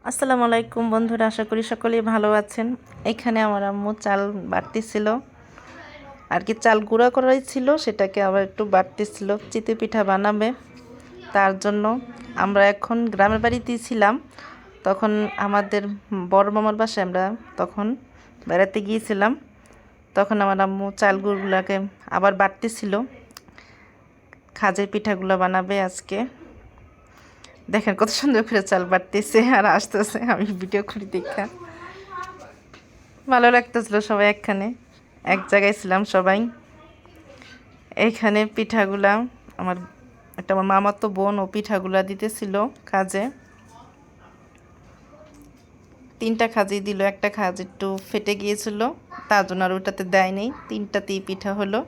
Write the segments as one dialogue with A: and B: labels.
A: আসসালামু আলাইকুম বন্ধুরা, আশা করি সকলেই ভালো আছেন। এখানে আমার আম্মু চাল বাটতেছিল, আর কি চাল গুঁড়া করাই ছিল, সেটাকে আবার একটু বাটতেছিল, চিতই পিঠা বানাবে। তার জন্য আমরা এখন গ্রামের বাড়িতেই ছিলাম। তখন আমাদের বড় মামার বাসায় আমরা তখন বেড়াতে গিয়েছিলাম। তখন আমার আম্মু চালগুলোকে আবার বাটতেছিল, খাজের পিঠাগুলো বানাবে আজকে। দেখেন কত সুন্দর করে চাল বাটতেছে আর আসতেছে, আমি ভিডিও করি দেখা ভালো লাগতেছিল। সবাই একখানে এক জায়গায় ছিলাম সবাই। এইখানে পিঠাগুলা আমার মামাতো বোন ও পিঠাগুলা দিতেছিল কাজে। 3টা খাজি দিল, একটা খাজ একটু ফেটে গিয়েছিল, তার জন্য আর ওটাতে দেয় নেই। 3টাতেই পিঠা হলো,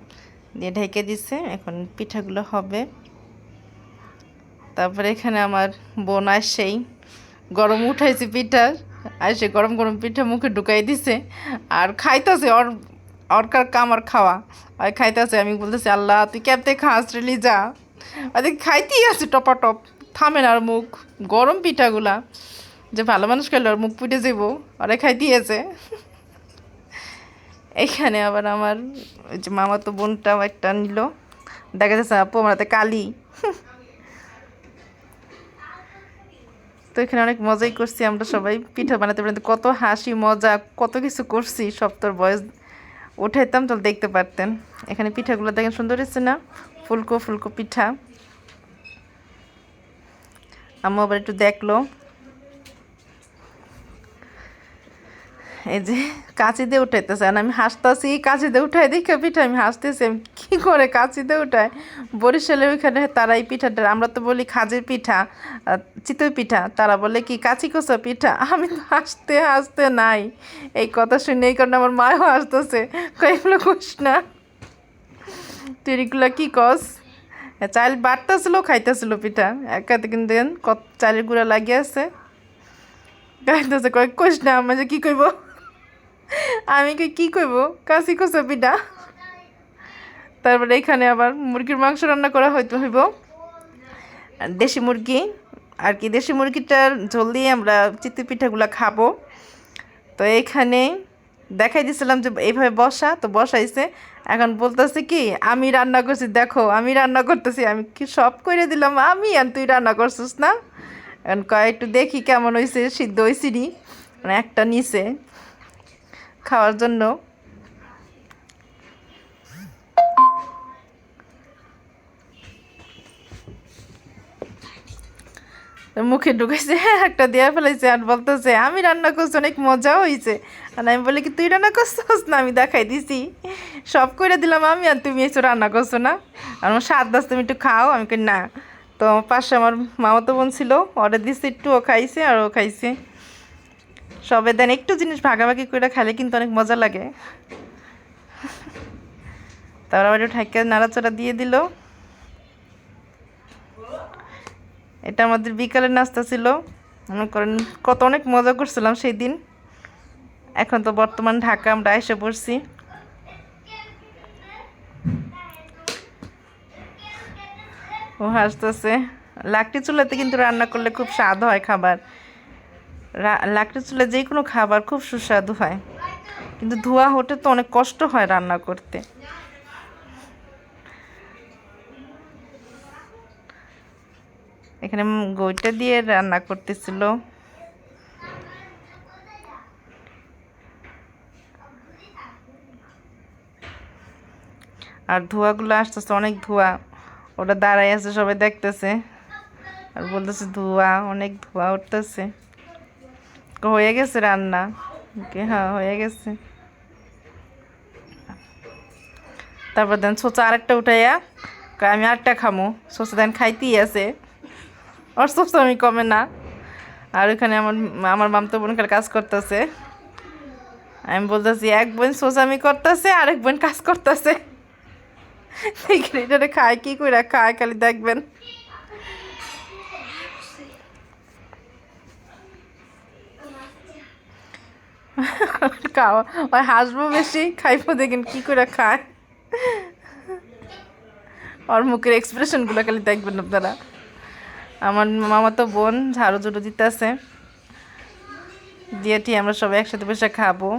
A: দিয়ে ঢেকে দিছে। এখন পিঠাগুলো হবে। তারপরে এখানে আমার বোন আসেই গরম উঠাইছে পিঠা, আর সে গরম গরম পিঠা মুখে ঢুকাই দিছে আর খাইতেছে। ওরকার কাম আর খাওয়া, আর খাইতেছে। আমি বলতেছি, আল্লাহ তুই ক্যাবতে খাস রেলি যা। আর খাইতেই আছে টপাটপ, থামে না আর মুখ। গরম পিঠাগুলা যে ভালো মানুষ খেলো আর মুখ পুটে যাবো, ওরা খাইতেই আছে। এইখানে আবার আমার ওই যে মামাতো বোনটাও একটা নিল, দেখা যাচ্ছে আপু আমার হাতে কালি। তো এখানে অনেক মজাই করছি আমরা সবাই, পিঠা বানাতে বানাতে কত হাসি মজা কত কিছু করছি। সব তোর বয়স উঠাইতাম তো দেখতে পারতেন। এখানে পিঠাগুলো দেখেন সুন্দর হচ্ছে না, ফুলকো ফুলকো পিঠা। আম্মু আবার একটু দেখলো, এই যে কাঁচি দিয়ে উঠাইতেছে, আর আমি হাসতেছি। কাঁচি দিয়ে উঠাই দেখে পিঠা আমি হাসতেছি, আমি কী করে কাঁচি দিয়ে উঠায়। বরিশালে ওইখানে তারা এই পিঠাটা, আমরা তো বলি খাজের পিঠা, চিতই পিঠা, তারা বলে কি কাঁচি কষা পিঠা। আমি তো হাসতে হাসতে নাই, এই কথা শুনে এই কারণে আমার মাও হাসতেছে, কয়েকগুলো কষ না, তুই এগুলো কী কস। চাল বাড়তেছিল খাইতেছিল পিঠা একাতে, কিন্তু কত চালের গুঁড়া লাগিয়ে আছে, খাইতেছে। কয়েক কষ না, আমার যে কী কইব, আমি কি কইব, কাশি কষা পিঠা। তারপরে এখানে আবার মুরগির মাংস রান্না করা হইব, দেশি মুরগি আর কি। দেশি মুরগিটার ঝোল দিয়ে আমরা চিতই পিঠাগুলো খাবো। তো এইখানে দেখাই দিছিলাম যে এইভাবে বসা, তো বসাইছে। এখন বলতেছে কি আমি রান্না করছি, দেখো আমি রান্না করতেছি। আমি কি সব করে দিলাম আমি, আর তুই রান্না করছিস না। এখন কয় একটু দেখি কেমন হয়েছে, সিদ্ধ হয়েছি নি। মানে একটা নিচে খাওয়ার জন্য। মুখে ঢুকেছে, একটা দেওয়া ফেলাইছে, আর বলতেছে আমি রান্না করছি, অনেক মজাও হয়েছে। আর আমি বলি কি তুই রান্না করছিস না, আমি দেখাই দিছি, সব করে দিলাম আমি, আর তুমি এসে রান্না করছো না। আর আমার স্বাদ দাস, তুমি একটু খাও। আমি কই না। তো আমার পাশে আমার মামাতো বোন ছিল, ওরে দিছি একটু, ও খাইছে আর ও খাইছে। সবে দেন একটু জিনিস ভাগাভাগি করে খাইলে কিন্তু অনেক মজা লাগে। তারপর আবার একটু ঠাইকে নাড়াচাড়া দিয়ে দিল। এটা আমাদের বিকালের নাস্তা ছিল। মনে করেন কত অনেক মজা করছিলাম সেই দিন। এখন তো বর্তমান ঢাকা আমরা এসে পড়ছি। ও হাসতেছে। লাকড়ি চুলাতে কিন্তু রান্না করলে খুব স্বাদ হয় খাবার। লাকড়ি চুলে যে কোনো খাবার খুব সুস্বাদু হয়, কিন্তু ধোয়া হতে তো অনেক কষ্ট হয় রান্না করতে। এখানে গইটা দিয়ে রান্না করতেছিল। আর ধোঁয়াগুলো আসতেছে, অনেক ধোঁয়া। ওটা দাঁড়াই আছে, সবাই দেখতেছে আর বলতেছে ধোঁয়া, অনেক ধোঁয়া উঠতেছে। হয়ে গেছে রান্না, হ্যাঁ হয়ে গেছে। তারপর দেন সোচা আরেকটা উঠাইয়া আমি আরেকটা খামো। সোচা দেন খাইতেই আছে, আর সোচা আমি কমে না। আর ওইখানে আমার আমার মামতো বোন কাজ করতেছে। আমি বলতেছি এক বোন সোচামি করতেছে, আরেক বোন কাজ করতেছে। এটা খায় কি করে খায়, খালি দেখবেন। খাওয়া ওই হাসবো বেশি, খাইবো দেখেন কি করে খায়। ওর মুখের এক্সপ্রেশনগুলো খালি দেখবেন আপনারা। আমার মামা তো বোন ঝাড়ু ঝুড়ু দিতেছে, দিয়েটি আমরা সবাই একসাথে বসে খাবো।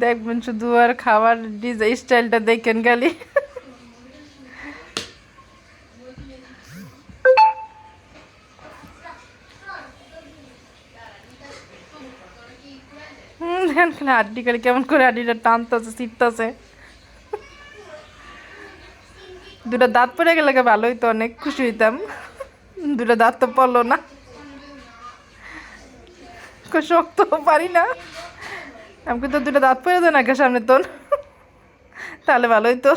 A: দেখবেন শুধু আর খাবার ডিজাইন স্টাইলটা দেখেন খালি। দেখেন খালি হাড্ডি খালি কেমন করে হাড্ডিটা টানতেছে চিপতেছে। দুটো দাঁত পড়ে গেলে ভালো হইতো, অনেক খুশি হইতাম। দুটো দাঁত তো পড়লো না, শক্ত পারি না আমি, কিন্তু দুটো দাঁত পড়ে যায় না সামনে তোর, তাহলে ভালো হইতো।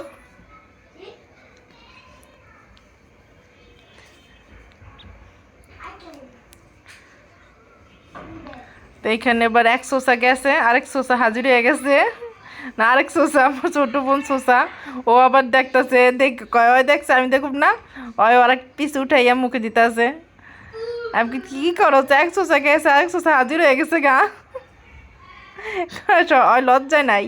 A: তো এইখানে এবার এক সোসা গেছে, আরেক সোসা হাজির হয়ে গেছে। না আরেক সোসা আমার ছোট বোন সোসা, ও আবার দেখতেছে, কয় ওই দেখছে আমি দেখুন না, ওই আরেক পিস উঠাইয়া মুখে দিতেছে। আমি কি করো, এক সোসা গেছে আরেক সোসা হাজির হয়ে গেছে গা, ওই লজ্জায় নাই।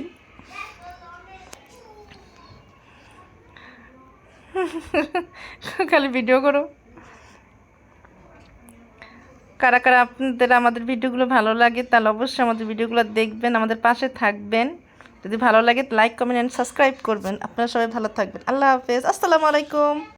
A: খালি ভিডিও করো। কারা কারা আপনাদের আমাদের ভিডিওগুলো ভালো লাগে তাহলে অবশ্যই আমাদের ভিডিওগুলো দেখবেন, আমাদের পাশে থাকবেন। যদি ভালো লাগে লাইক কমেন্ট অ্যান্ড সাবস্ক্রাইব করবেন। আপনারা সবাই ভালো থাকবেন। আল্লাহ হাফেজ, আসসালামু আলাইকুম।